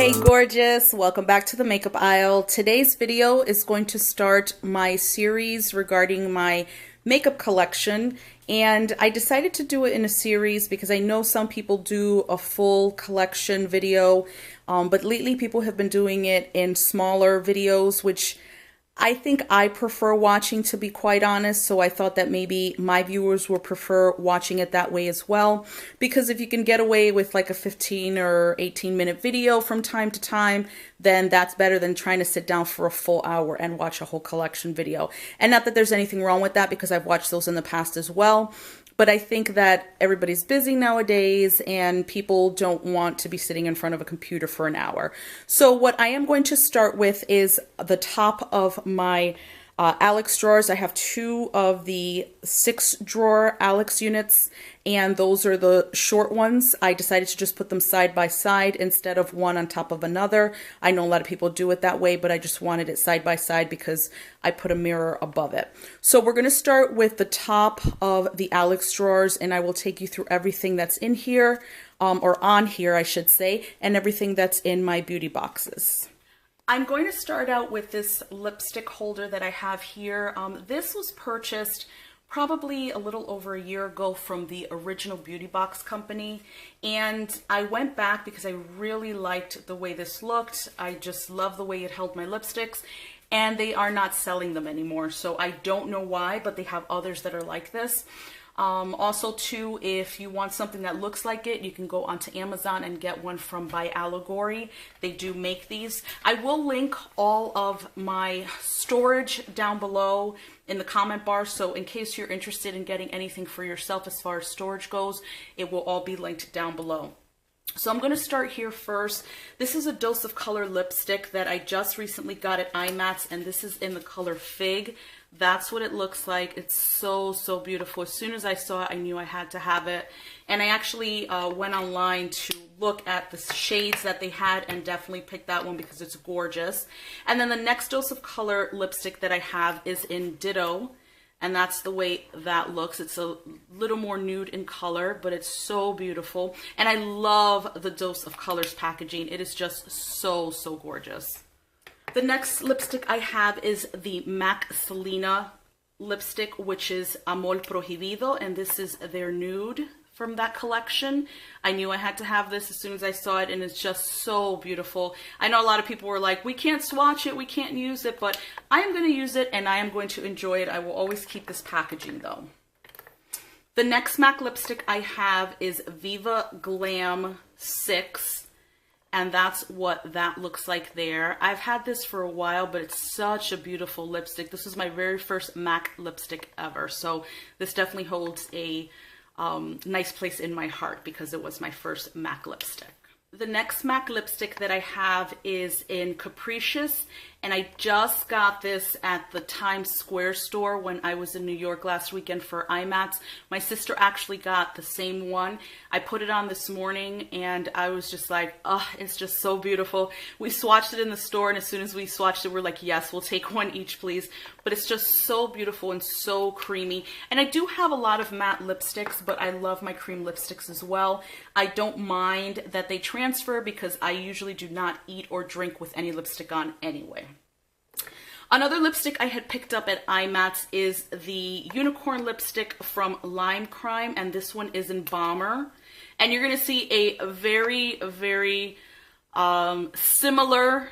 Hey gorgeous, welcome back to the makeup aisle. Today's video is going to start my series regarding my makeup collection, and I decided to do it in a series because I know some people do a full collection video, but lately people have been doing it in smaller videos, which I think I prefer watching, to be quite honest, so I thought that maybe my viewers would prefer watching it that way as well, because if you can get away with like a 15 or 18-minute video from time to time, then that's better than trying to sit down for a full hour and watch a whole collection video. And not that there's anything wrong with that, because I've watched those in the past as well. But I think that everybody's busy nowadays and people don't want to be sitting in front of a computer for an hour. So what I am going to start with is the top of my Alex drawers. I have two of the 6-drawer Alex units, and those are the short ones. I decided to just put them side by side instead of one on top of another. I know a lot of people do it that way, but I just wanted it side by side because I put a mirror above it. So we're going to start with the top of the Alex drawers, and I will take you through everything that's in here, or on here, I should say, and everything that's in my beauty boxes. I'm going to start out with this lipstick holder that I have here. This was purchased probably a little over a year ago from the Original Beauty Box company, and I went back because I really liked the way this looked. I just love the way it held my lipsticks, and they are not selling them anymore, so I don't know why, but they have others that are like this. Also too, if you want something that looks like it, you can go onto Amazon and get one from By Allegory. They do make these. I will link all of my storage down below in the comment bar, so in case you're interested in getting anything for yourself as far as storage goes, it will all be linked down below. So I'm going to start here first. This is a Dose of Color lipstick that I just recently got at IMATS, and this is in the color Fig. That's what it looks like. It's so, so beautiful. As soon as I saw it, I knew I had to have it. And I actually went online to look at the shades that they had and definitely picked that one because it's gorgeous. And then the next Dose of Color lipstick that I have is in Ditto. And that's the way that looks. It's a little more nude in color, but it's so beautiful. And I love the Dose of Colors packaging. It is just so, so gorgeous. The next lipstick I have is the MAC Selena lipstick, which is Amor Prohibido, and this is their nude from that collection. I knew I had to have this as soon as I saw it, and it's just so beautiful. I know a lot of people were like, we can't swatch it, we can't use it, but I am going to use it and I am going to enjoy it. I will always keep this packaging though. The next MAC lipstick I have is Viva Glam 6. And that's what that looks like there. I've had this for a while, but it's such a beautiful lipstick. This was my very first MAC lipstick ever. So this definitely holds a nice place in my heart because it was my first MAC lipstick. The next MAC lipstick that I have is in Capricious, and I just got this at the Times Square store when I was in New York last weekend for IMATS. My sister actually got the same one. I put it on this morning and I was just like, oh, it's just so beautiful. We swatched it in the store, and as soon as we swatched it, we're like, yes, we'll take one each, please. But it's just so beautiful and so creamy. And I do have a lot of matte lipsticks, but I love my cream lipsticks as well. I don't mind that they transfer because I usually do not eat or drink with any lipstick on anyway. Another lipstick I had picked up at IMATS is the Unicorn lipstick from Lime Crime, and this one is in Bomber. And you're going to see a very, very similar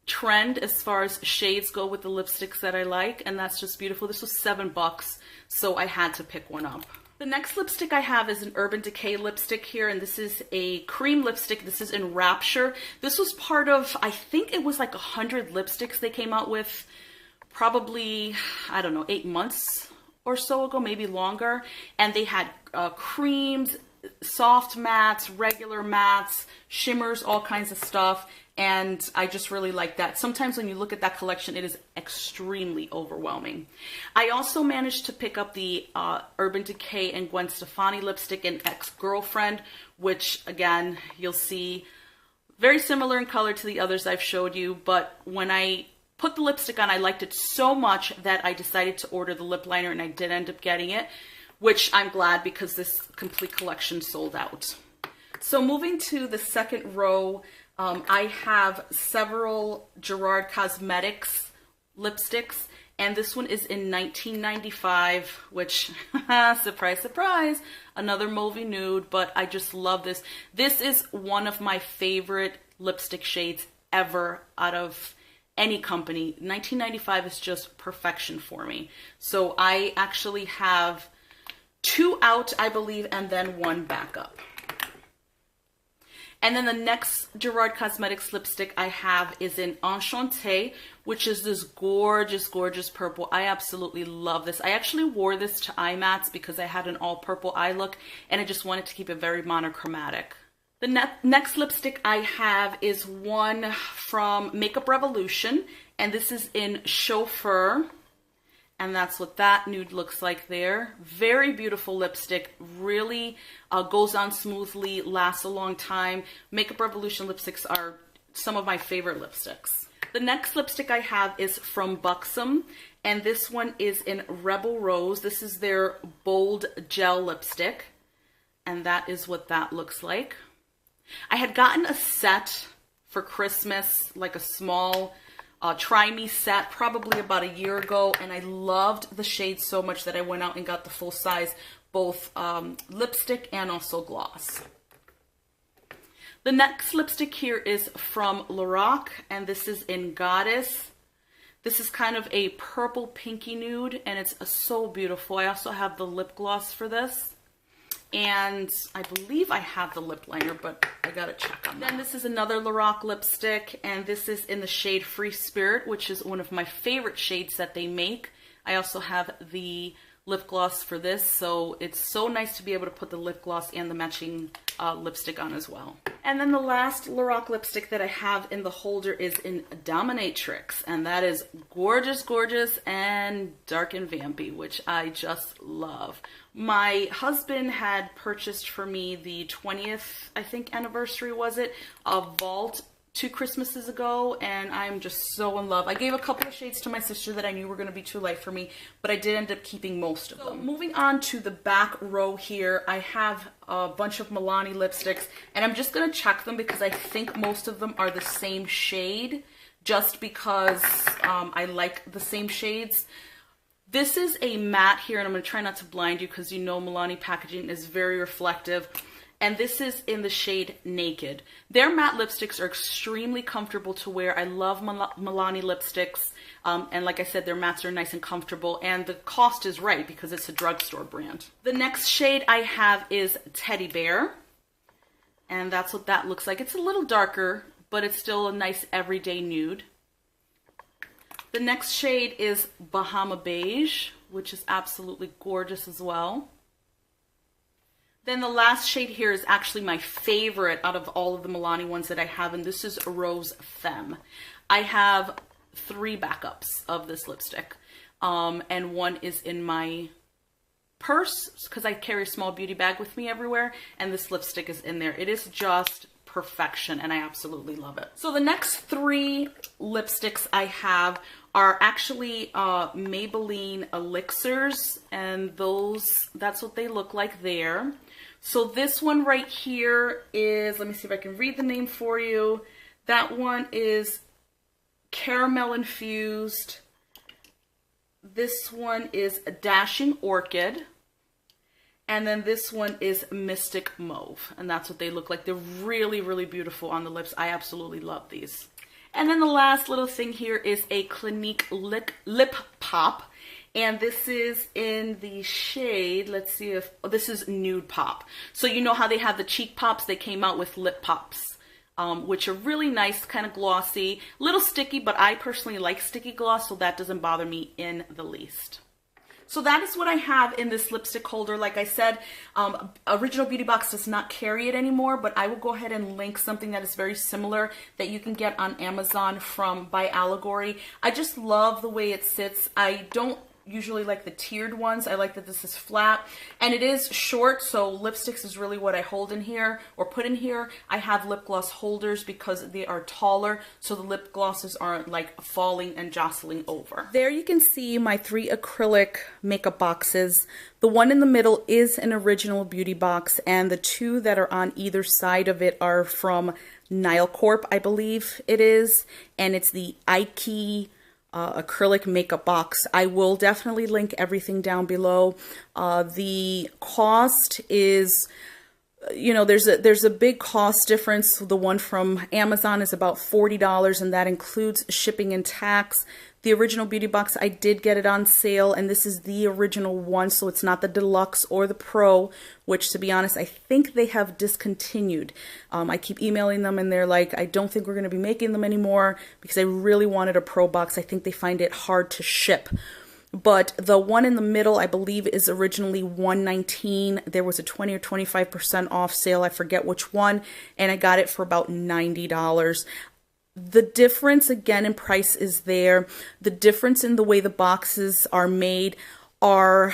trend as far as shades go with the lipsticks that I like, and that's just beautiful. This was $7, so I had to pick one up. The next lipstick I have is an Urban Decay lipstick here, and this is a cream lipstick. This is in Rapture. This was part of, I think it was like 100 lipsticks they came out with probably, I don't know, 8 months or so ago, maybe longer. And they had creams, soft mattes, regular mattes, shimmers, all kinds of stuff. And I just really like that. Sometimes when you look at that collection, it is extremely overwhelming. I also managed to pick up the Urban Decay and Gwen Stefani lipstick in Ex-Girlfriend, which again, you'll see very similar in color to the others I've showed you. But when I put the lipstick on, I liked it so much that I decided to order the lip liner, and I did end up getting it, which I'm glad because this complete collection sold out. So moving to the second row I have several Gerard Cosmetics lipsticks, and this one is in 1995, which, surprise, surprise, another Mauvey Nude, but I just love this. This is one of my favorite lipstick shades ever out of any company. 1995 is just perfection for me. So I actually have 2 out, I believe, and then 1 backup. And then the next Gerard Cosmetics lipstick I have is in Enchanté, which is this gorgeous, gorgeous purple. I absolutely love this. I actually wore this to IMATS because I had an all purple eye look and I just wanted to keep it very monochromatic. The next lipstick I have is one from Makeup Revolution, and this is in Chauffeur. And that's what that nude looks like there. Very beautiful lipstick, really goes on smoothly, lasts a long time. Makeup Revolution lipsticks are some of my favorite lipsticks. The next lipstick I have is from Buxom, and this one is in Rebel Rose. This is their Bold Gel lipstick, and that is what that looks like. I had gotten a set for Christmas, like a small Try Me set, probably about a year ago, and I loved the shade so much that I went out and got the full size, both lipstick and also gloss. The next lipstick here is from Lorac, and this is in Goddess. This is kind of a purple pinky nude, and it's so beautiful. I also have the lip gloss for this. And I believe I have the lip liner, but I gotta check on that. Then this is another Lorac lipstick, and this is in the shade Free Spirit, which is one of my favorite shades that they make. I also have the lip gloss for this, so it's so nice to be able to put the lip gloss and the matching lipstick on as well. And then the last Lorac lipstick that I have in the holder is in Dominatrix, and that is gorgeous, gorgeous, and dark and vampy, which I just love. My husband had purchased for me the 20th, I think, anniversary, was it, of Vault 2 Christmases ago, and I'm just so in love. I gave a couple of shades to my sister that I knew were going to be too light for me, but I did end up keeping most of them. So moving on to the back row here, I have a bunch of Milani lipsticks, and I'm just going to check them because I think most of them are the same shade, just because I like the same shades. This is a matte here, and I'm going to try not to blind you because you know Milani packaging is very reflective. And this is in the shade Naked. Their matte lipsticks are extremely comfortable to wear. I love Milani lipsticks. And like I said, their mattes are nice and comfortable. And the cost is right because it's a drugstore brand. The next shade I have is Teddy Bear. And that's what that looks like. It's a little darker, but it's still a nice everyday nude. The next shade is Bahama Beige, which is absolutely gorgeous as well. Then the last shade here is actually my favorite out of all of the Milani ones that I have, and this is Rose Femme. I have 3 backups of this lipstick, and one is in my purse because I carry a small beauty bag with me everywhere, and this lipstick is in there. It is just perfection, and I absolutely love it. So the next 3 lipsticks I have are actually Maybelline Elixirs, and that's what they look like there. So this one right here is, let me see if I can read the name for you. That one is Caramel Infused. This one is Dashing Orchid. And then this one is Mystic Mauve, and that's what they look like. They're really, really beautiful on the lips. I absolutely love these. And then the last little thing here is a Clinique Lip Pop. And this is in the shade, let's see if, oh, this is Nude Pop. So you know how they have the cheek pops? They came out with lip pops, which are really nice, kind of glossy, a little sticky, but I personally like sticky gloss, so that doesn't bother me in the least. So that is what I have in this lipstick holder. Like I said, Original Beauty Box does not carry it anymore, but I will go ahead and link something that is very similar that you can get on Amazon from By Allegory. I just love the way it sits. I don't usually like the tiered ones. I like that this is flat and it is short, so lipsticks is really what I hold in here or put in here. I have lip gloss holders because they are taller, so the lip glosses aren't like falling and jostling over. There you can see my 3 acrylic makeup boxes. The one in the middle is an original beauty box, and the 2 that are on either side of it are from Nile Corp, I believe it is, and it's the Ike acrylic makeup box. I will definitely link everything down below. The cost is, you know, there's a big cost difference. The one from Amazon is about $40, and that includes shipping and tax. The original beauty box, I did get it on sale, and this is the original one, so it's not the deluxe or the pro, which, to be honest, I think they have discontinued. I keep emailing them and they're like, I don't think we're going to be making them anymore, because I really wanted a pro box. I think they find it hard to ship. But the one in the middle, I believe, is originally $119. There was a 20 or 25% off sale, I forget which one, and I got it for about $90. The difference, again, in price is there. The difference in the way the boxes are made are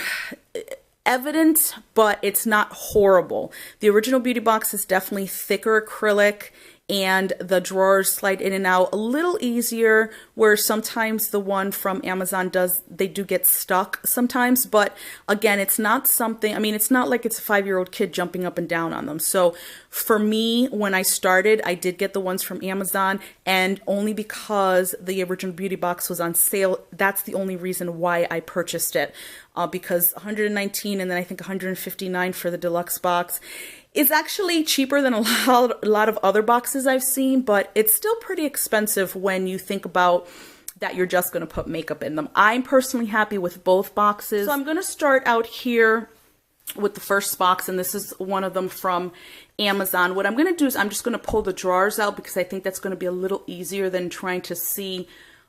evident, but it's not horrible. The original beauty box is definitely thicker acrylic, and the drawers slide in and out a little easier, where sometimes the one from Amazon they do get stuck sometimes. But again, it's not something, I mean, it's not like it's a 5-year-old kid jumping up and down on them. So for me, when I started, I did get the ones from Amazon, and only because the original beauty box was on sale, that's the only reason why I purchased it. Because $119 and then I think $159 for the deluxe box is actually cheaper than a lot of other boxes I've seen, but it's still pretty expensive when you think about that you're just going to put makeup in them. I'm personally happy with both boxes. So I'm going to start out here with the first box, and this is one of them from Amazon. What I'm going to do is I'm just going to pull the drawers out, because I think that's going to be a little easier than trying to see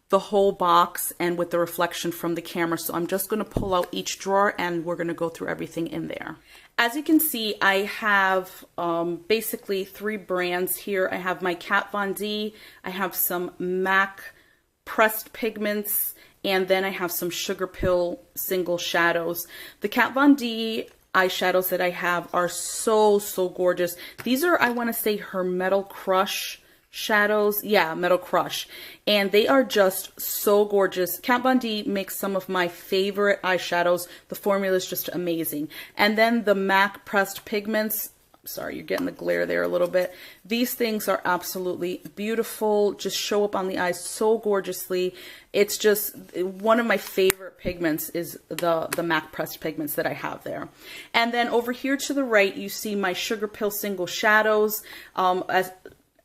the whole box and with the reflection from the camera. So I'm just going to pull out each drawer and we're going to go through everything in there. As you can see, I have basically 3 brands here. I have my Kat Von D, I have some MAC pressed pigments, and then I have some Sugarpill single shadows. The Kat Von D eyeshadows that I have are so gorgeous. These are, I want to say, her Metal Crush shadows. Yeah, Metal Crush. And they are just so gorgeous. Kat Von D makes some of my favorite eyeshadows. The formula is just amazing. And then the MAC pressed pigments. Sorry, you're getting the glare there a little bit. These things are absolutely beautiful. Just show up on the eyes so gorgeously. It's just one of my favorite pigments is the MAC pressed pigments that I have there. And then over here to the right, you see my Sugarpill single shadows.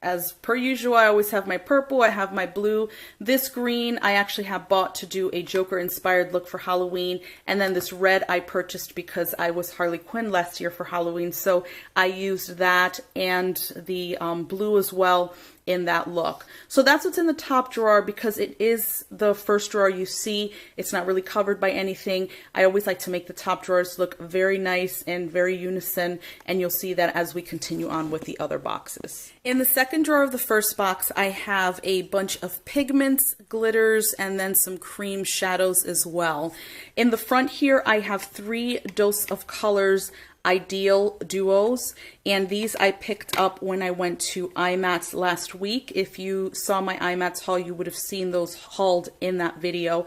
As per usual, I always have my purple, I have my blue. This green I actually have bought to do a Joker inspired look for Halloween. And then this red I purchased because I was Harley Quinn last year for Halloween. So I used that and the blue as well in that look. So that's what's in the top drawer, because it is the first drawer you see. It's not really covered by anything. I always like to make the top drawers look very nice and very unison, and you'll see that as we continue on with the other boxes. In the second drawer of the first box, I have a bunch of pigments, glitters, and then some cream shadows as well. In the front here, I have 3 Dose of Colors Ideal Duos, and these I picked up when I went to IMATS last week. If you saw my IMATS haul, you would have seen those hauled in that video.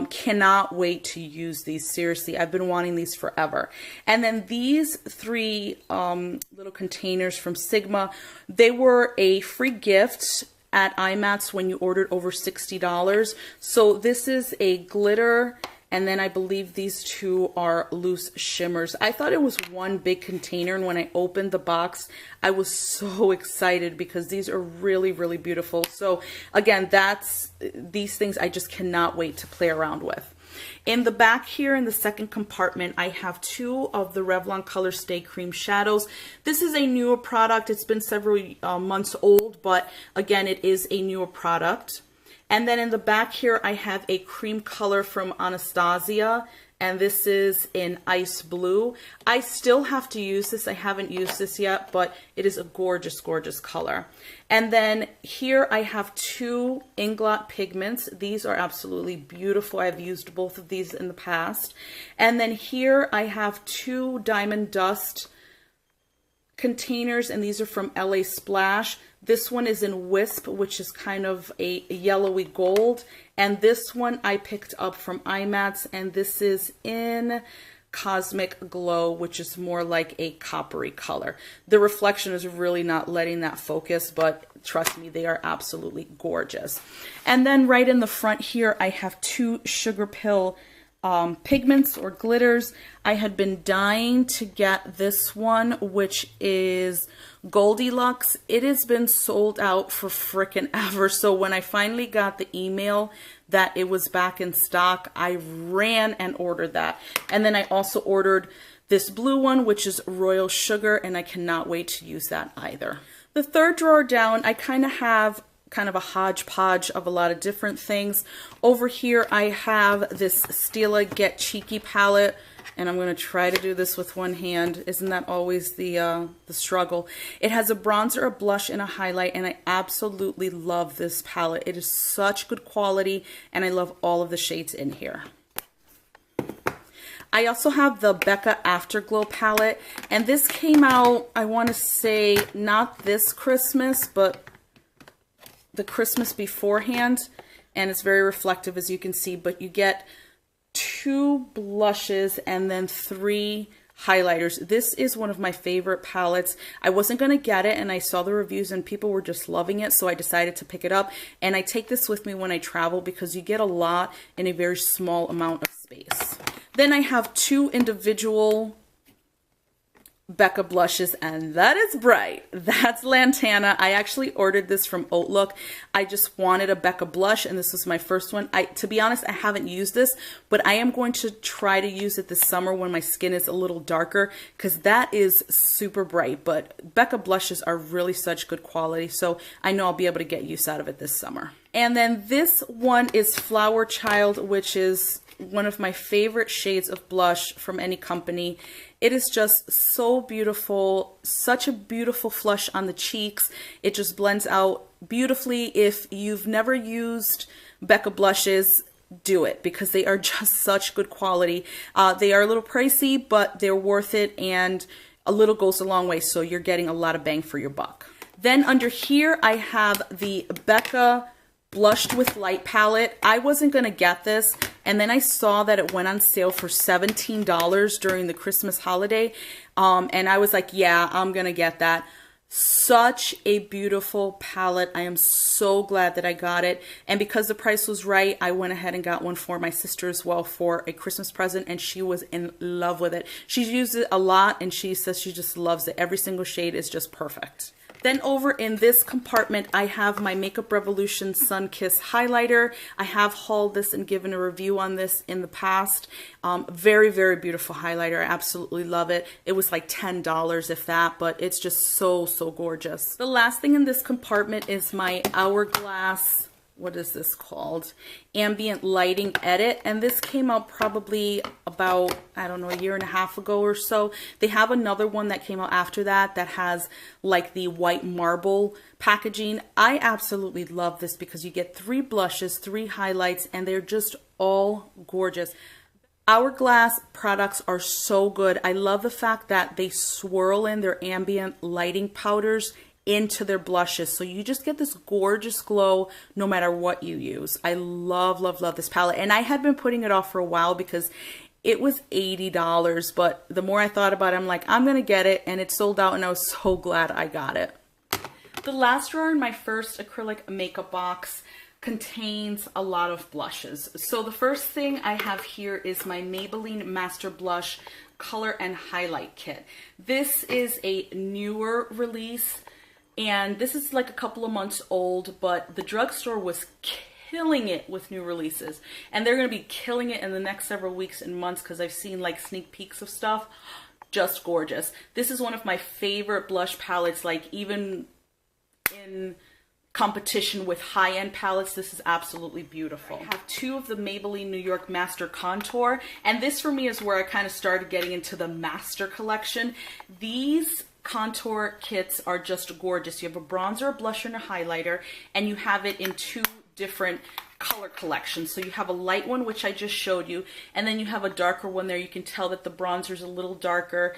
Cannot wait to use these. Seriously, I've been wanting these forever. And then these 3 little containers from Sigma, they were a free gift at IMATS when you ordered over $60. So this is a glitter, and then I believe these 2 are loose shimmers. I thought it was one big container, and when I opened the box, I was so excited because these are really beautiful. So again, these things I just cannot wait to play around with. In the back here in the second compartment, I have 2 of the Revlon Color Stay Cream Shadows. This is a newer product. It's been several months old, but again, it is a newer product. And then in the back here, I have a cream color from Anastasia, and this is in Ice Blue. I still have to use this. I haven't used this yet, but it is a gorgeous, gorgeous color. And then here I have two Inglot pigments. These are absolutely beautiful. I've used both of these in the past. And then here I have two Diamond Dust containers, and these are from LA Splash. This one is in Wisp, which is kind of a yellowy gold, and this one I picked up from IMATS, and this is in Cosmic Glow, which is more like a coppery color. The reflection is really not letting that focus, but trust me, they are absolutely gorgeous. And then right in the front here, I have two Sugar Pill pigments or glitters. I had been dying to get this one, which is Goldilux. It has been sold out for frickin' ever. So when I finally got the email that it was back in stock, I ran and ordered that. And then I also ordered this blue one, which is Royal Sugar, and I cannot wait to use that either. The third drawer down, I kind of have a hodgepodge of a lot of different things. Over here I have this Stila Get Cheeky palette, and I'm going to try to do this with one hand. Isn't that always the struggle? It has a bronzer, a blush, and a highlight, and I absolutely love this palette. It is such good quality, and I love all of the shades in here. I also have the Becca Afterglow palette, and this came out, I want to say, not this Christmas, but the Christmas beforehand, and it's very reflective, as you can see, but you get two blushes and then three highlighters. This is one of my favorite palettes. I wasn't going to get it, and I saw the reviews and people were just loving it, so I decided to pick it up, and I take this with me when I travel because you get a lot in a very small amount of space. Then I have two individual Becca blushes, and that is bright. That's Lantana. I actually ordered this from Outlook. I just wanted a Becca blush, and this was my first one. To be honest, I haven't used this, but I am going to try to use it this summer when my skin is a little darker, because that is super bright. But Becca blushes are really such good quality, so I know I'll be able to get use out of it this summer. And then this one is Flower Child, which is one of my favorite shades of blush from any company. It is just so beautiful, such a beautiful flush on the cheeks. It just blends out beautifully. If you've never used Becca blushes, do it, because they are just such good quality. They are a little pricey, but they're worth it, and a little goes a long way, so you're getting a lot of bang for your buck. Then under here, I have the Becca Blushed with Light palette. I wasn't going to get this, and then I saw that it went on sale for $17 during the Christmas holiday, and I was like, yeah, I'm going to get that. Such a beautiful palette. I am so glad that I got it, and because the price was right, I went ahead and got one for my sister as well for a Christmas present, and she was in love with it. She's used it a lot, and she says she just loves it. Every single shade is just perfect. Then over in this compartment, I have my Makeup Revolution Sun Kiss highlighter. I have hauled this and given a review on this in the past. Very, very beautiful highlighter. I absolutely love it. It was like $10 if that, but it's just so, so gorgeous. The last thing in this compartment is my Hourglass, what is this called? Ambient Lighting Edit, and this came out probably about, I don't know, a year and a half ago or so. They have another one that came out after that that has like the white marble packaging. I absolutely love this because you get 3 blushes, 3 highlights, and they're just all gorgeous. Hourglass products are so good. I love the fact that they swirl in their ambient lighting powders into their blushes, so you just get this gorgeous glow no matter what you use. I love, love, love this palette, and I had been putting it off for a while because it was $80, but the more I thought about it, I'm like, I'm gonna get it, and it sold out, and I was so glad I got it. The last drawer in my first acrylic makeup box contains a lot of blushes. So the first thing I have here is my Maybelline Master Blush Color and Highlight Kit. This is a newer release, and this is like a couple of months old, but the drugstore was killing it with new releases, and they're going to be killing it in the next several weeks and months because I've seen like sneak peeks of stuff. Just gorgeous. This is one of my favorite blush palettes, like even in competition with high-end palettes, this is absolutely beautiful. I have two of the Maybelline New York Master Contour, and this for me is where I kind of started getting into the Master collection. These contour kits are just gorgeous. You have a bronzer, a blusher, and a highlighter, and you have it in two different color collections. So you have a light one, which I just showed you, and then you have a darker one there. You can tell that the bronzer is a little darker.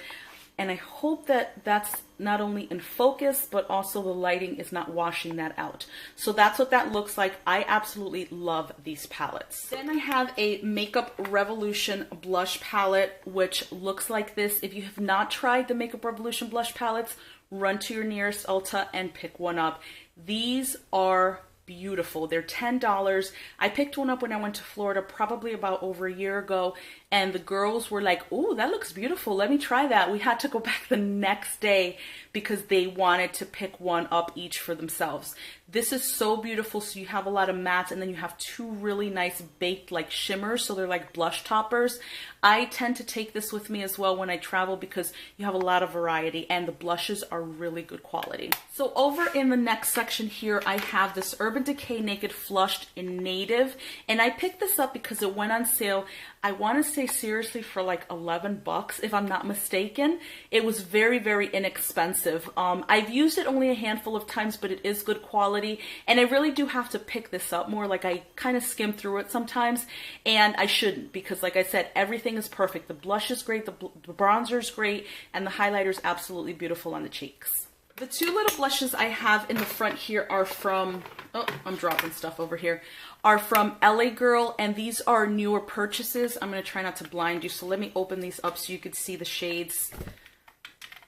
And I hope that that's not only in focus, but also the lighting is not washing that out. So that's what that looks like. I absolutely love these palettes. Then I have a Makeup Revolution blush palette, which looks like this. If you have not tried the Makeup Revolution blush palettes, run to your nearest Ulta and pick one up. These are beautiful. They're $10. I picked one up when I went to Florida probably about over a year ago, and the girls were like, "Ooh, that looks beautiful. Let me try that." We had to go back the next day because they wanted to pick one up each for themselves. This is so beautiful. So you have a lot of mattes, and then you have two really nice baked like shimmers, so they're like blush toppers. I tend to take this with me as well when I travel because you have a lot of variety, and the blushes are really good quality. So over in the next section here, I have this Urban Decay Naked Flushed in Native, and I picked this up because it went on sale. I want to say seriously for like 11 bucks, if I'm not mistaken. It was very, very inexpensive. I've used it only a handful of times, but it is good quality. And I really do have to pick this up more. Like, I kind of skim through it sometimes, and I shouldn't, because like I said, everything is perfect. The blush is great, the bronzer is great, and the highlighter is absolutely beautiful on the cheeks. The two little blushes I have in the front here are from, oh, I'm dropping stuff over here, are from LA Girl, and these are newer purchases. I'm going to try not to blind you, so let me open these up so you can see the shades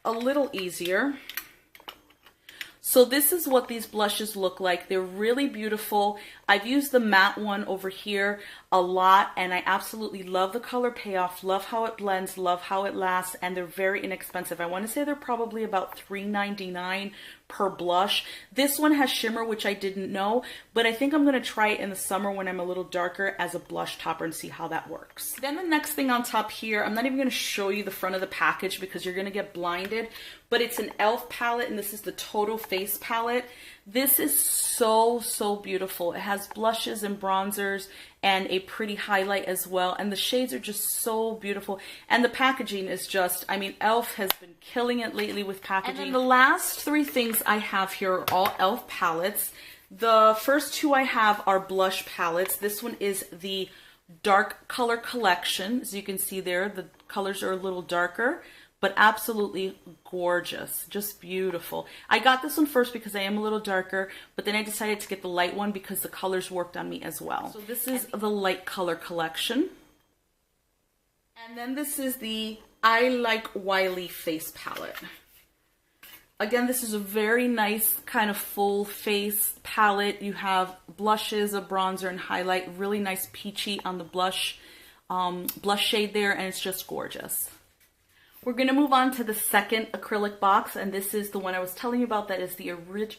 a little easier. So this is what these blushes look like. They're really beautiful. I've used the matte one over here a lot, and I absolutely love the color payoff, love how it blends, love how it lasts, and they're very inexpensive. I want to say they're probably about $3.99 per blush. This one has shimmer, which I didn't know, but I think I'm going to try it in the summer when I'm a little darker as a blush topper and see how that works. Then the next thing on top here, I'm not even going to show you the front of the package because you're going to get blinded, but it's an e.l.f. palette, and this is the Total Face palette. This is so, so beautiful. It has blushes and bronzers and a pretty highlight as well, and the shades are just so beautiful, and the packaging is just, I mean, e.l.f. has been killing it lately with packaging. And then the last three things I have here are all e.l.f. palettes. The first two I have are blush palettes. This one is the Dark Color Collection. As you can see there, the colors are a little darker, but absolutely gorgeous, just beautiful. I got this one first because I am a little darker, but then I decided to get the light one because the colors worked on me as well. So this is the Light Color Collection. And then this is the I Like Wiley Face Palette. Again, this is a very nice kind of full face palette. You have blushes, a bronzer, and highlight. Really nice peachy on the blush shade there, and it's just gorgeous. We're going to move on to the second acrylic box, and this is the one I was telling you about. That is the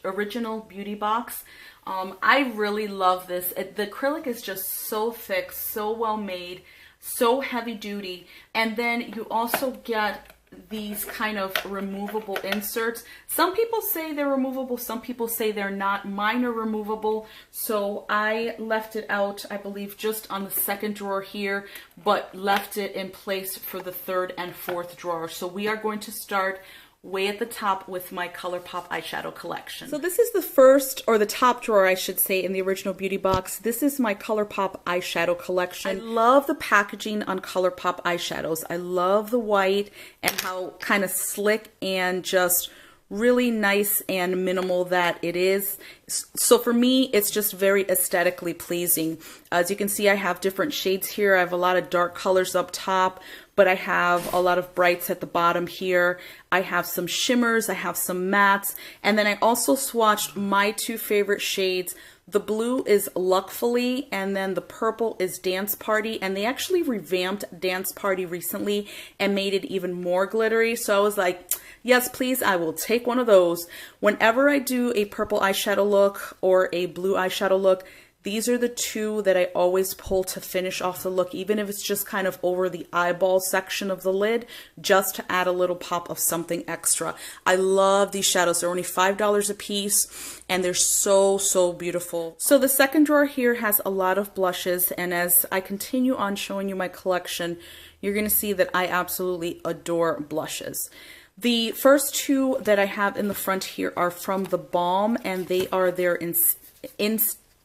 original beauty box. I really love this. The acrylic is just so thick, so well made, so heavy duty, and then you also get these kind of removable inserts. Some people say they're removable, some people say they're not. Mine are removable, so I left it out, I believe, just on the second drawer here, but left it in place for the third and fourth drawer. So we are going to start way at the top with my ColourPop eyeshadow collection. So this is the first, or the top drawer I should say, in the original beauty box. This is my ColourPop eyeshadow collection. I love the packaging on ColourPop eyeshadows. I love the white and how kind of slick and just really nice and minimal that it is. So for me, it's just very aesthetically pleasing. As you can see, I have different shades here. I have a lot of dark colors up top, but I have a lot of brights at the bottom here. I have some shimmers, I have some mattes, and then I also swatched my two favorite shades. The blue is Luckfully, and then the purple is Dance Party, and they actually revamped Dance Party recently and made it even more glittery. So I was like, yes, please, I will take one of those. Whenever I do a purple eyeshadow look or a blue eyeshadow look, These are the two that I always pull to finish off the look, even if it's just kind of over the eyeball section of the lid, just to add a little pop of something extra. I love these shadows. They're only $5 a piece, and they're so, so beautiful. So the second drawer here has a lot of blushes, and as I continue on showing you my collection, you're going to see that I absolutely adore blushes. The first two that I have in the front here are from The Balm, and they are their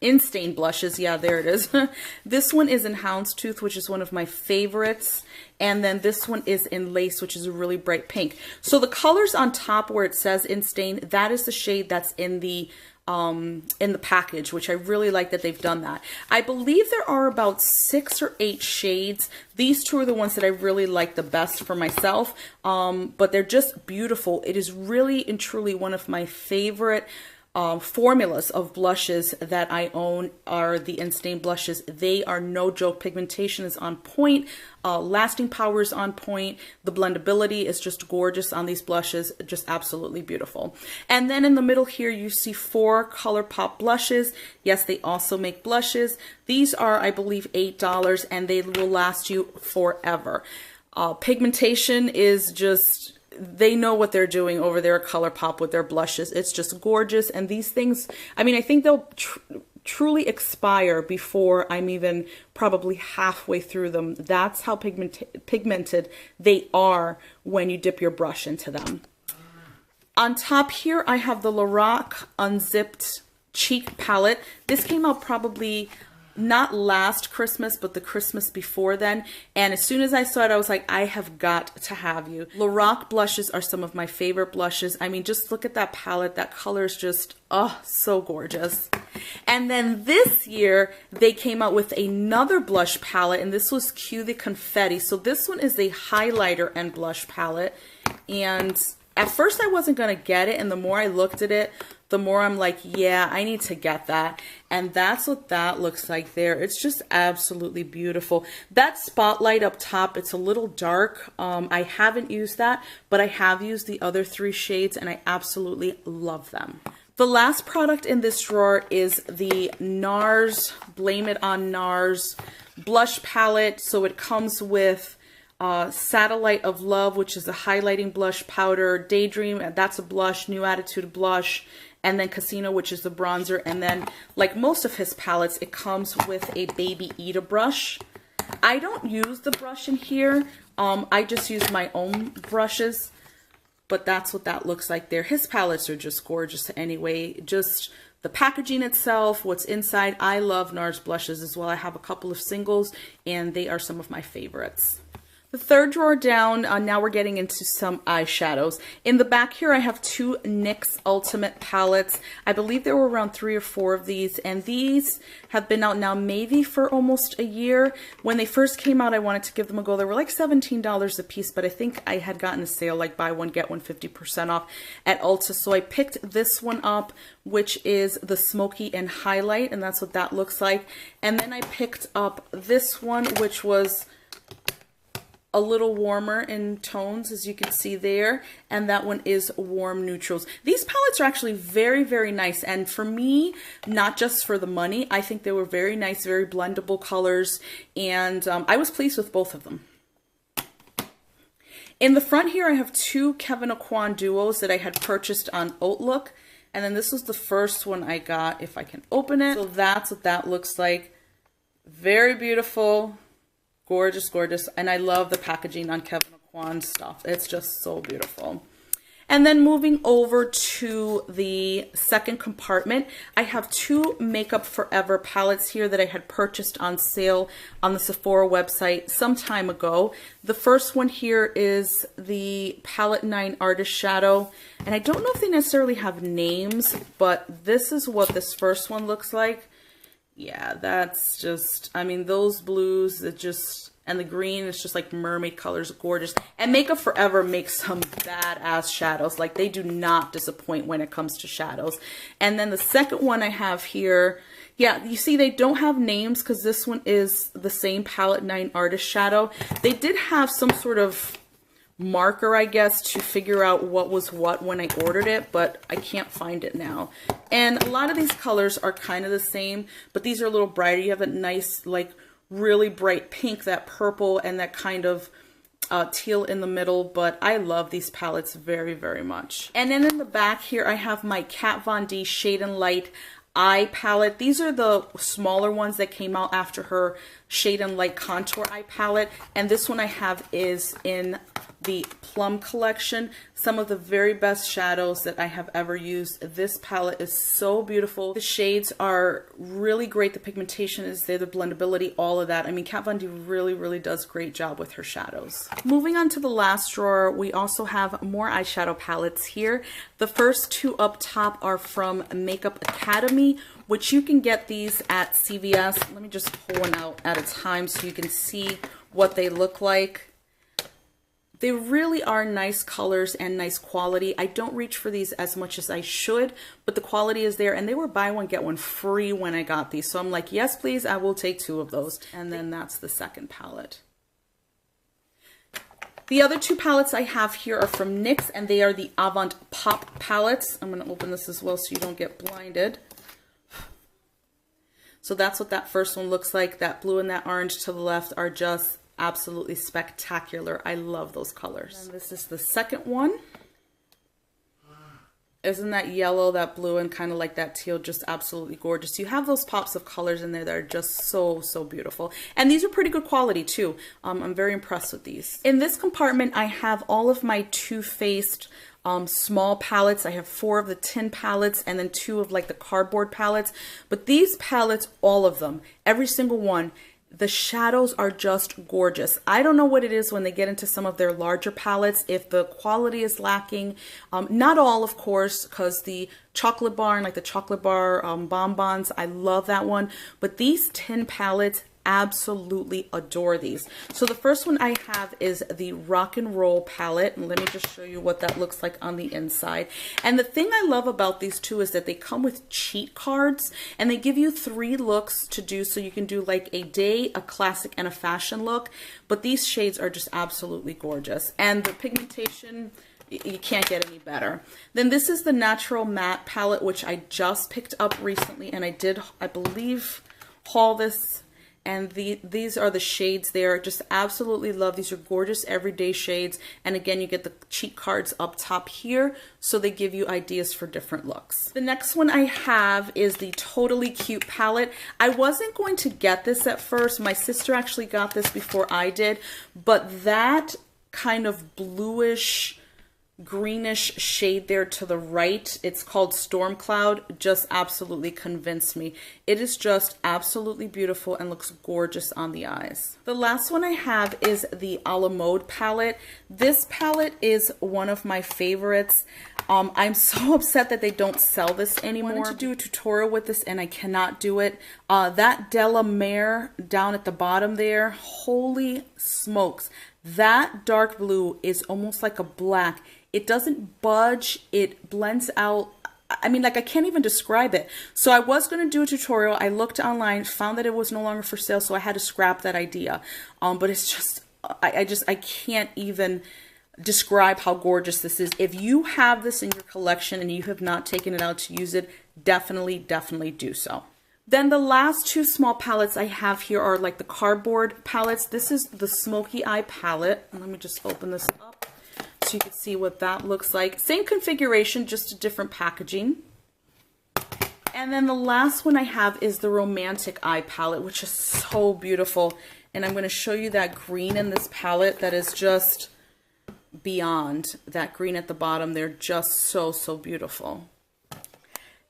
Instain blushes. Yeah, there it is. This one is in Houndstooth, which is one of my favorites. And then this one is in Lace, which is a really bright pink. So the colors on top where it says Instain, that is the shade that's in the package, which I really like that they've done that. I believe there are about 6 or 8 shades. These two are the ones that I really like the best for myself, but they're just beautiful. It is really and truly one of my favorite formulas of blushes that I own are the Instain blushes. They are no joke. Pigmentation is on point. Lasting power is on point. The blendability is just gorgeous on these blushes. Just absolutely beautiful. And then in the middle here, you see 4 ColourPop blushes. Yes, they also make blushes. These are, I believe, $8, and they will last you forever. Pigmentation is just... they know what they're doing over there at ColourPop with their blushes. It's just gorgeous. And these things, I mean, I think they'll truly expire before I'm even probably halfway through them. That's how pigmented they are when you dip your brush into them. On top here, I have the Lorac Unzipped Cheek Palette. This came out probably not last Christmas, but the Christmas before then. And as soon as I saw it, I was like, I have got to have you. Lorac blushes are some of my favorite blushes. I mean, just look at that palette. That color is just, oh, so gorgeous. And then this year, they came out with another blush palette, and this was Cue the Confetti. So this one is a highlighter and blush palette. And at first I wasn't going to get it, and the more I looked at it, the more I'm like, yeah, I need to get that. And that's what that looks like there. It's just absolutely beautiful. That spotlight up top, it's a little dark. I haven't used that, but I have used the other 3 shades, and I absolutely love them. The last product in this drawer is the NARS Blame It on NARS blush palette. So it comes with Satellite of Love, which is a highlighting blush powder, Daydream, that's a blush, New Attitude blush, and then Casino, which is the bronzer. And then, like most of his palettes, it comes with a Baby Ita brush. I don't use the brush in here. I just use my own brushes, but that's what that looks like there. His palettes are just gorgeous anyway. Just the packaging itself, what's inside. I love NARS blushes as well. I have a couple of singles, and they are some of my favorites. The third drawer down, now we're getting into some eyeshadows. In the back here, I have 2 NYX Ultimate palettes. I believe there were around 3 or 4 of these, and these have been out now maybe for almost a year. When they first came out, I wanted to give them a go. They were like $17 a piece, but I think I had gotten a sale, like buy one, get one 50% off at Ulta. So I picked this one up, which is the Smoky and Highlight, and that's what that looks like. And then I picked up this one, which was a little warmer in tones, as you can see there, and that one is Warm Neutrals. These palettes are actually very, very nice, and for me, not just for the money, I think they were very nice, very blendable colors, and I was pleased with both of them. In the front here, I have 2 Kevyn Aucoin duos that I had purchased on Outlook, and then this was the first one I got, if I can open it. So that's what that looks like. Very beautiful. Gorgeous, gorgeous. And I love the packaging on Kevyn Aucoin stuff. It's just so beautiful. And then moving over to the second compartment, I have 2 Makeup Forever palettes here that I had purchased on sale on the Sephora website some time ago. The first one here is the Palette 9 Artist Shadow. And I don't know if they necessarily have names, but this is what this first one looks like. Yeah, that's just, I mean, those blues, it just, and the green, it's just like mermaid colors, gorgeous. And Makeup Forever makes some badass shadows. Like, they do not disappoint when it comes to shadows. And then the second one I have here, yeah, you see they don't have names because this one is the same Palette 9 Artist Shadow. They did have some sort of marker, I guess, to figure out what was what when I ordered it, but I can't find it now. And a lot of these colors are kind of the same, but these are a little brighter. You have a nice, like, really bright pink, that purple, and that kind of teal in the middle, but I love these palettes very, very much. And then in the back here, I have my Kat Von D Shade and Light eye palette. These are the smaller ones that came out after her Shade and Light contour eye palette, and this one I have is in the Plum collection. Some of the very best shadows that I have ever used. This palette is so beautiful. The shades are really great. The pigmentation is there, the blendability, all of that. I mean, Kat Von D really, really does a great job with her shadows. Moving on to the last drawer, we also have more eyeshadow palettes here. The first two up top are from Makeup Academy, which you can get these at CVS. Let me just pull one out at a time so you can see what they look like. They really are nice colors and nice quality. I don't reach for these as much as I should, but the quality is there, and they were buy one, get one free when I got these. So I'm like, yes, please, I will take 2 of those. And then that's the second palette. The other 2 palettes I have here are from NYX, and they are the Avant Pop palettes. I'm gonna open this as well so you don't get blinded. So that's what that first one looks like. That blue and that orange to the left are just absolutely spectacular. I love those colors. And this is the second one. Isn't that yellow, that blue, and kind of like that teal just absolutely gorgeous? You have those pops of colors in there that are just so, so beautiful. And these are pretty good quality too. I'm very impressed with these. In this compartment, I have all of my Too Faced small palettes. I have 4 of the tin palettes and then 2 of like the cardboard palettes. But these palettes, all of them, every single one, the shadows are just gorgeous. I don't know what it is when they get into some of their larger palettes, if the quality is lacking. Not all, of course, because the chocolate bar and like the chocolate bar bonbons, I love that one. But these tin palettes, absolutely adore these. So the first one I have is the Rock and Roll palette, and let me just show you what that looks like on the inside. And the thing I love about these two is that they come with cheat cards, and they give you 3 looks to do, so you can do like a day, a classic, and a fashion look. But these shades are just absolutely gorgeous, and the pigmentation, you can't get any better. Then this is the Natural Matte palette, which I just picked up recently, and I did, I believe, haul this. And these are the shades there. Just absolutely love. These are gorgeous everyday shades. And again, you get the cheat cards up top here, so they give you ideas for different looks. The next one I have is the Totally Cute palette. I wasn't going to get this at first. My sister actually got this before I did, but that kind of bluish, greenish shade there to the right, it's called Storm Cloud, just absolutely convinced me. It is just absolutely beautiful and looks gorgeous on the eyes. The last one I have is the A La Mode palette. This palette is one of my favorites. I'm so upset that they don't sell this anymore. I wanted to do a tutorial with this and I cannot do it. That Delamere down at the bottom there, holy smokes. That dark blue is almost like a black. It doesn't budge. It blends out. I mean, like, I can't even describe it. So I was going to do a tutorial. I looked online, found that it was no longer for sale, so I had to scrap that idea. But it's just, I can't even describe how gorgeous this is. If you have this in your collection and you have not taken it out to use it, definitely do so. Then the last 2 small palettes I have here are like the cardboard palettes. This is the Smoky Eye palette. Let me just open this up so you can see what that looks like. Same configuration, just a different packaging. And then the last one I have is the Romantic Eye palette, which is so beautiful. And I'm going to show you that green in this palette that is just beyond. That green at the bottom, they're just so beautiful.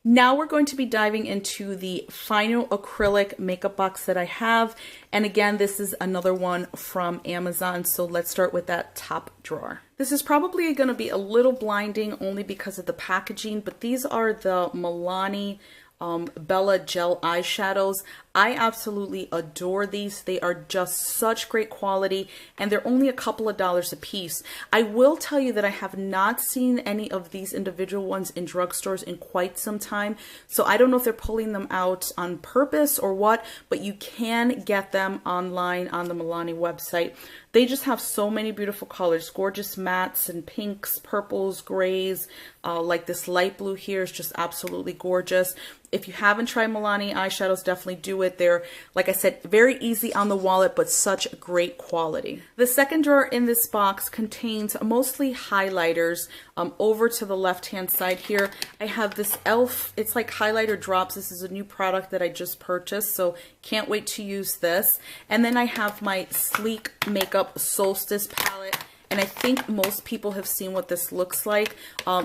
Now we're going to be diving into the final acrylic makeup box that I have. And again, this is another one from Amazon. So let's start with that top drawer. This is probably going to be a little blinding only because of the packaging, but these are the Milani Bella Gel eyeshadows. I absolutely adore these. They are just such great quality, and they're only a couple of dollars a piece. I will tell you that I have not seen any of these individual ones in drugstores in quite some time, so I don't know if they're pulling them out on purpose or what, but you can get them online on the Milani website. They just have so many beautiful colors, gorgeous mattes and pinks, purples, grays, like this light blue here is just absolutely gorgeous. If you haven't tried Milani eyeshadows, definitely do it. They're, like I said, very easy on the wallet, but such great quality. The second drawer in this box contains mostly highlighters. Over to the left-hand side here, I have this e.l.f. It's like highlighter drops. This is a new product that I just purchased, so can't wait to use this. And then I have my Sleek Makeup Solstice palette. And I think most people have seen what this looks like.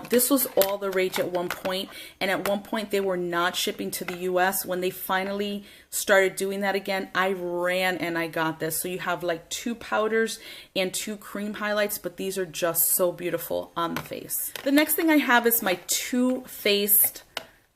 This was all the rage at one point, and at one point they were not shipping to the US. When they finally started doing that again, I ran and I got this. So you have like 2 powders and 2 cream highlights, but these are just so beautiful on the face. The next thing I have is my Too Faced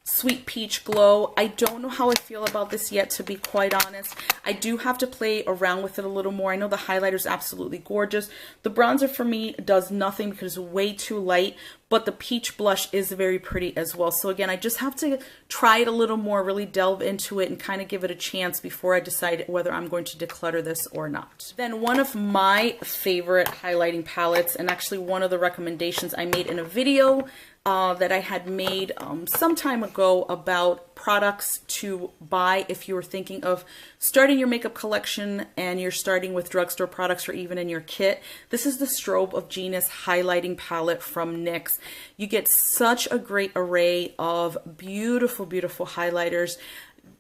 Sweet Peach Glow. I don't know how I feel about this yet, to be quite honest. I do have to play around with it a little more. I know the highlighter is absolutely gorgeous. The bronzer for me does nothing because it's way too light, but the peach blush is very pretty as well. So again, I just have to try it a little more, really delve into it and kind of give it a chance before I decide whether I'm going to declutter this or not. Then one of my favorite highlighting palettes, and actually one of the recommendations I made in a video that I had made some time ago about products to buy if you were thinking of starting your makeup collection and you're starting with drugstore products or even in your kit. This is the Strobe of Genius highlighting palette from NYX. You get such a great array of beautiful, beautiful highlighters.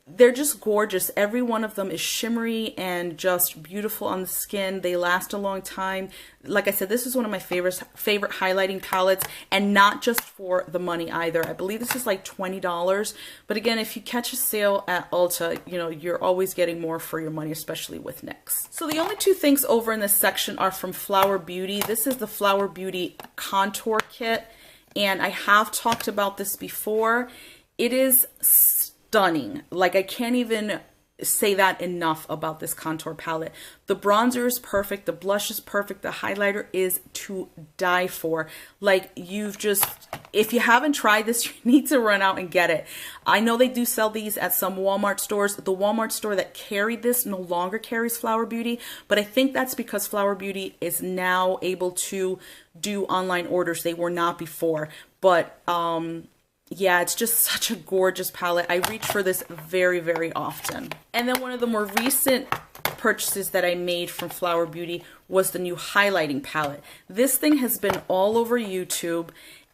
They're just gorgeous. Every one of them is shimmery and just beautiful on the skin. They last a long time. Like I said, this is one of my favorite highlighting palettes, and not just for the money either. I believe this is like $20. But again, if you catch a sale at Ulta, you know, you're always getting more for your money, especially with NYX. So the only 2 things over in this section are from Flower Beauty. This is the Flower Beauty Contour Kit, and I have talked about this before. It is stunning. Like, I can't even say that enough about this contour palette. The bronzer is perfect, the blush is perfect, the highlighter is to die for. Like, if you haven't tried this, you need to run out and get it. I know they do sell these at some Walmart stores. The Walmart store that carried this no longer carries Flower Beauty, but I think that's because Flower Beauty is now able to do online orders. They were not before, but yeah, it's just such a gorgeous palette. I reach for this very, very often. And then one of the more recent purchases that I made from Flower Beauty was the new highlighting palette. This thing has been all over YouTube,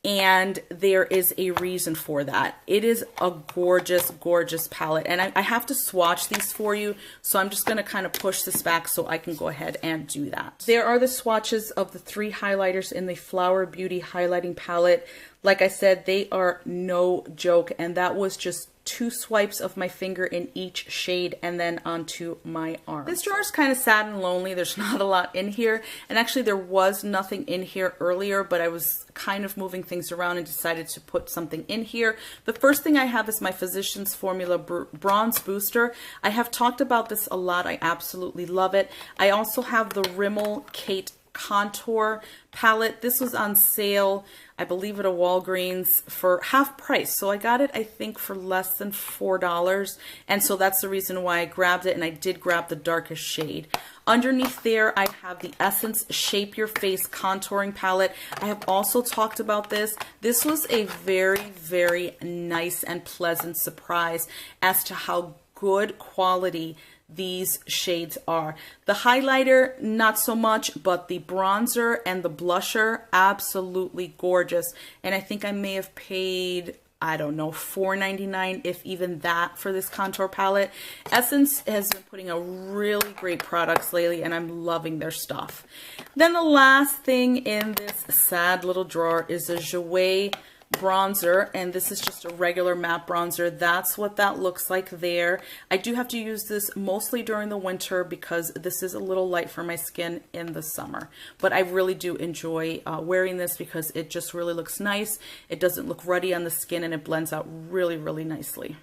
and there is a reason for that. It is a gorgeous, gorgeous palette. And I have to swatch these for you, so I'm just going to kind of push this back so I can go ahead and do that. There are the swatches of the 3 highlighters in the Flower Beauty highlighting palette. Like I said, they are no joke, and that was just 2 swipes of my finger in each shade and then onto my arm. This drawer is kind of sad and lonely. There's not a lot in here, and actually there was nothing in here earlier, but I was kind of moving things around and decided to put something in here. The first thing I have is my Physicians Formula Bronze Booster. I have talked about this a lot. I absolutely love it. I also have the Rimmel Kate Contour palette. This was on sale, I believe, at a Walgreens for half price. So I got it, I think, for less than $4. And so that's the reason why I grabbed it, and I did grab the darkest shade. Underneath there, I have the Essence Shape Your Face Contouring Palette. I have also talked about this. This was a very, very nice and pleasant surprise as to how good quality these shades are. The highlighter, not so much, but the bronzer and the blusher, absolutely gorgeous. And I think I may have paid, I don't know, $4.99, if even that, for this contour palette. Essence has been putting out really great products lately, and I'm loving their stuff. Then the last thing in this sad little drawer is a Jouer bronzer, and this is just a regular matte bronzer. That's what that looks like there. I do have to use this mostly during the winter because this is a little light for my skin in the summer, but I really do enjoy wearing this because it just really looks nice. It doesn't look ruddy on the skin, and it blends out really, really nicely.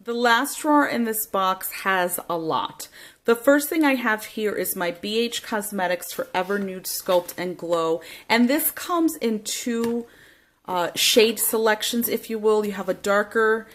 The last drawer in this box has a lot. The first thing I have here is my BH Cosmetics Forever Nude Sculpt and Glow. And this comes in two shade selections, if you will. You have a darker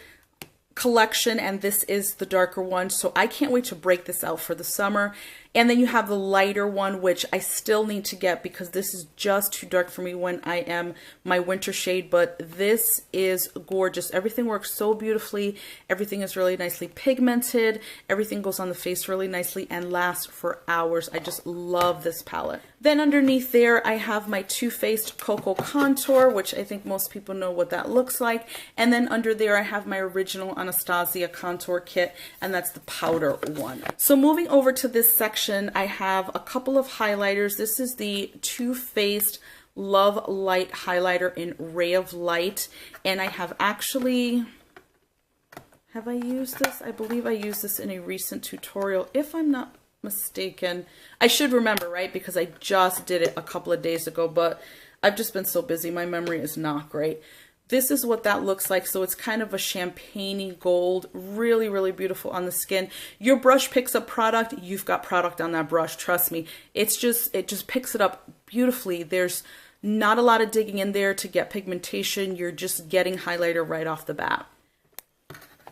collection and this is the darker one, so I can't wait to break this out for the summer. And then you have the lighter one, which I still need to get because this is just too dark for me when I am my winter shade, but this is gorgeous. Everything works so beautifully. Everything is really nicely pigmented. Everything goes on the face really nicely and lasts for hours. I just love this palette. Then underneath there, I have my Too Faced Cocoa Contour, which I think most people know what that looks like. And then under there, I have my original Anastasia contour kit, and that's the powder one. So moving over to this section, I have a couple of highlighters. This is the Too Faced Love Light highlighter in Ray of Light, and I have actually, have I used this? I believe I used this in a recent tutorial, if I'm not mistaken. I should remember, right? Because I just did it a couple of days ago, but I've just been so busy. My memory is not great. This is what that looks like. So it's kind of a champagne-y gold, really, really beautiful on the skin. Your brush picks up product. You've got product on that brush. Trust me. It just picks it up beautifully. There's not a lot of digging in there to get pigmentation. You're just getting highlighter right off the bat.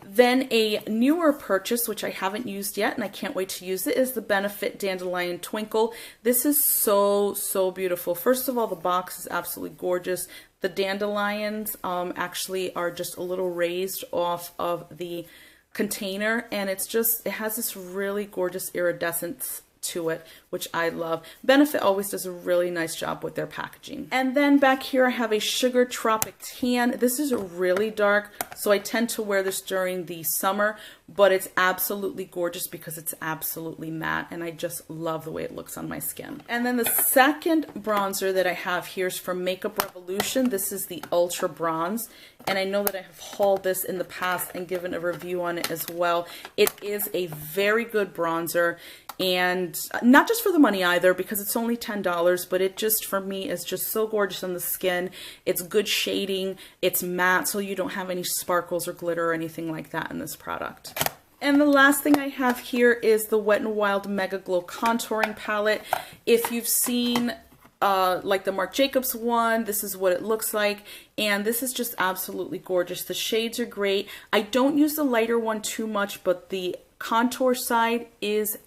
Then a newer purchase, which I haven't used yet and I can't wait to use it, is the Benefit Dandelion Twinkle. This is so, so beautiful. First of all, the box is absolutely gorgeous. The dandelions actually are just a little raised off of the container, and it has this really gorgeous iridescence to it, which I love. Benefit always does a really nice job with their packaging. And then back here I have a Sugar Tropic Tan. This is really dark, so I tend to wear this during the summer, but it's absolutely gorgeous because it's absolutely matte, and I just love the way it looks on my skin. And then the second bronzer that I have here is from Makeup Revolution. This is the Ultra Bronze, and I know that I have hauled this in the past and given a review on it as well. It is a very good bronzer, and not just for the money either, because it's only $10, but it just, for me, is just so gorgeous on the skin. It's good shading, it's matte, so you don't have any sparkles or glitter or anything like that in this product. And the last thing I have here is the Wet n Wild Mega Glow Contouring Palette. If you've seen like the Marc Jacobs one, this is what it looks like, and this is just absolutely gorgeous. The shades are great. I don't use the lighter one too much, but the contour side is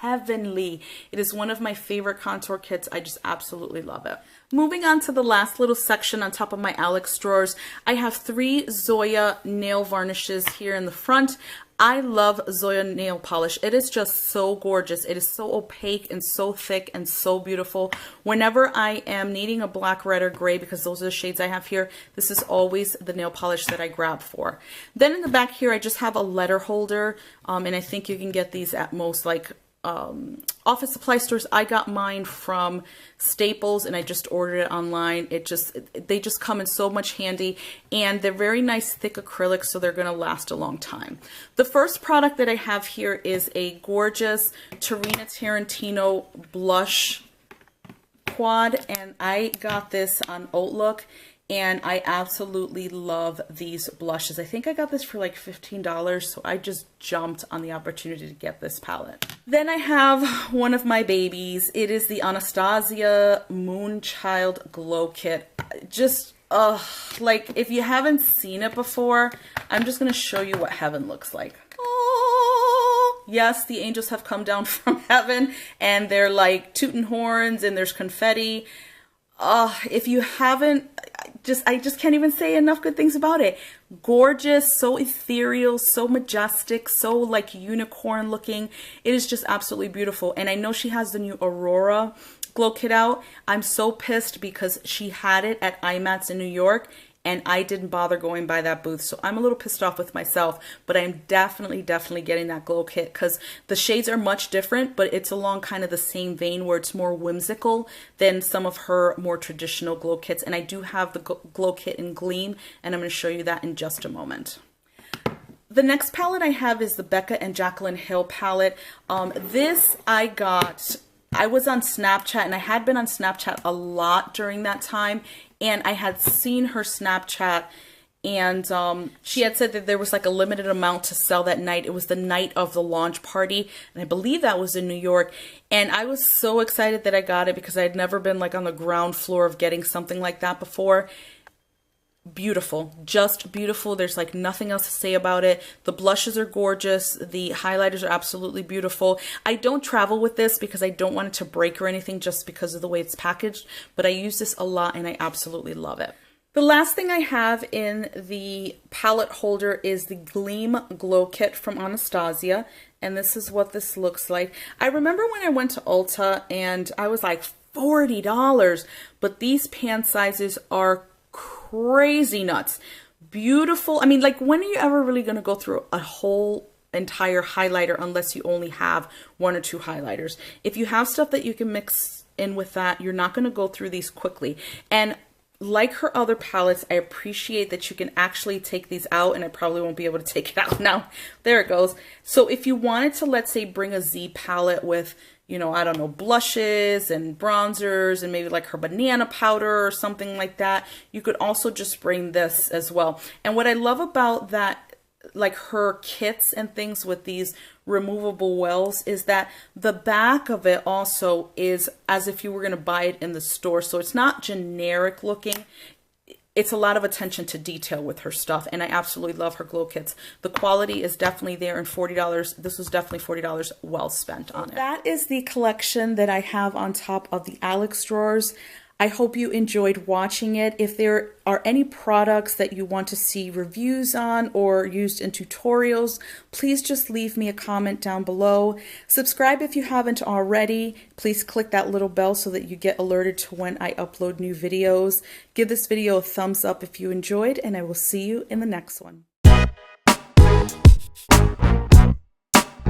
heavenly. It is one of my favorite contour kits. I just absolutely love it. Moving on to the last little section on top of my Alex drawers, I have 3 Zoya nail varnishes here in the front. I love Zoya nail polish. It is just so gorgeous. It is so opaque and so thick and so beautiful. Whenever I am needing a black, red, or gray, because those are the shades I have here, this is always the nail polish that I grab for. Then in the back here, I just have a letter holder, and I think you can get these at most like office supply stores. I got mine from Staples and I just ordered it online. They just come in so much handy, and they're very nice thick acrylics, so they're going to last a long time. The first product that I have here is a gorgeous Tarina Tarantino blush quad, and I got this on Outlook, and I absolutely love these blushes. I think I got this for like $15, so I just jumped on the opportunity to get this palette. Then I have one of my babies. It is the Anastasia Moonchild Glow Kit. Just, like, if you haven't seen it before, I'm just gonna show you what heaven looks like. Oh, yes, the angels have come down from heaven, and they're like tooting horns, and there's confetti. If you haven't, I just can't even say enough good things about it. Gorgeous, so ethereal, so majestic, so like unicorn looking. It is just absolutely beautiful. And I know she has the new Aurora Glow Kit out. I'm so pissed because she had it at IMATS in New York, and I didn't bother going by that booth. So I'm a little pissed off with myself, but I'm definitely getting that glow kit because the shades are much different, but it's along kind of the same vein where it's more whimsical than some of her more traditional glow kits. And I do have the glow kit in Gleam, and I'm going to show you that in just a moment. The next palette I have is the Becca and Jaclyn Hill palette. This I was on Snapchat, and I had been on Snapchat a lot during that time, and I had seen her Snapchat And she had said that there was like a limited amount to sell that night. It was the night of the launch party, and I believe that was in New York. And I was so excited that I got it because I had never been like on the ground floor of getting something like that before. Beautiful, just beautiful. There's like nothing else to say about it. The blushes are gorgeous. The highlighters are absolutely beautiful. I don't travel with this because I don't want it to break or anything, just because of the way it's packaged, but I use this a lot and I absolutely love it. The last thing I have in the palette holder is the Gleam Glow Kit from Anastasia, and this is what this looks like. I remember when I went to Ulta and I was like $40, but these pan sizes are crazy nuts. Beautiful. I mean, like, when are you ever really going to go through a whole entire highlighter unless you only have 1 or 2 highlighters? If you have stuff that you can mix in with that, you're not going to go through these quickly. And like her other palettes, I appreciate that you can actually take these out, and I probably won't be able to take it out now. There it goes. So if you wanted to, let's say, bring a Z palette with, you know, I don't know, blushes and bronzers and maybe like her banana powder or something like that, you could also just bring this as well. And what I love about that, like her kits and things with these removable wells, is that the back of it also is as if you were going to buy it in the store. So it's not generic looking. It's a lot of attention to detail with her stuff, and I absolutely love her glow kits. The quality is definitely there, and $40, this was definitely $40 well spent on it. That is the collection that I have on top of the Alex drawers. I hope you enjoyed watching it. If there are any products that you want to see reviews on or used in tutorials, please just leave me a comment down below. Subscribe if you haven't already. Please click that little bell so that you get alerted to when I upload new videos. Give this video a thumbs up if you enjoyed, and I will see you in the next one.